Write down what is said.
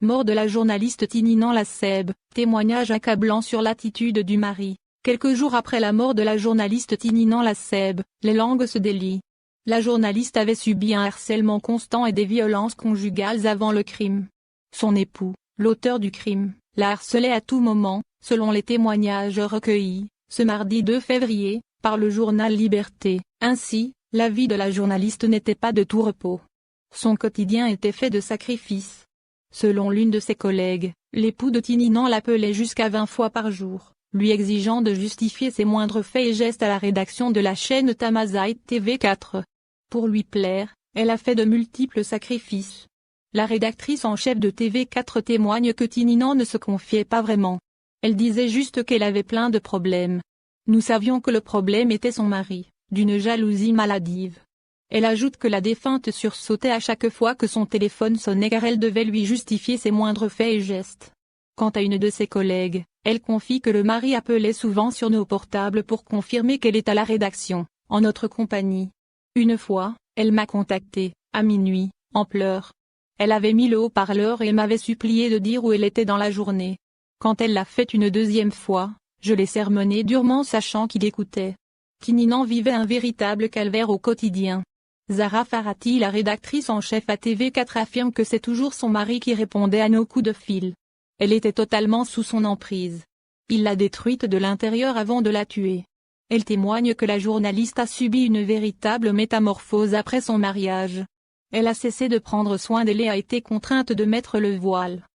Mort de la journaliste Tininan Laseb, témoignage accablant sur l'attitude du mari. Quelques jours après la mort de la journaliste Tininan Laseb, les langues se délient. La journaliste avait subi un harcèlement constant et des violences conjugales avant le crime. Son époux, l'auteur du crime, la harcelait à tout moment, selon les témoignages recueillis, ce mardi 2 février, par le journal Liberté. Ainsi, la vie de la journaliste n'était pas de tout repos. Son quotidien était fait de sacrifices. Selon l'une de ses collègues, l'époux de Tininan l'appelait jusqu'à 20 fois par jour, lui exigeant de justifier ses moindres faits et gestes à la rédaction de la chaîne Tamazight TV4. Pour lui plaire, elle a fait de multiples sacrifices. La rédactrice en chef de TV4 témoigne que Tininan ne se confiait pas vraiment. Elle disait juste qu'elle avait plein de problèmes. Nous savions que le problème était son mari, d'une jalousie maladive. Elle ajoute que la défunte sursautait à chaque fois que son téléphone sonnait car elle devait lui justifier ses moindres faits et gestes. Quant à une de ses collègues, elle confie que le mari appelait souvent sur nos portables pour confirmer qu'elle est à la rédaction, en notre compagnie. Une fois, elle m'a contacté, à minuit, en pleurs. Elle avait mis le haut-parleur et m'avait supplié de dire où elle était dans la journée. Quand elle l'a fait une deuxième fois, je l'ai sermonné durement sachant qu'il écoutait. Tininan vivait un véritable calvaire au quotidien. Zara Farati, la rédactrice en chef à TV4, affirme que c'est toujours son mari qui répondait à nos coups de fil. Elle était totalement sous son emprise. Il l'a détruite de l'intérieur avant de la tuer. Elle témoigne que la journaliste a subi une véritable métamorphose après son mariage. Elle a cessé de prendre soin d'elle et a été contrainte de mettre le voile.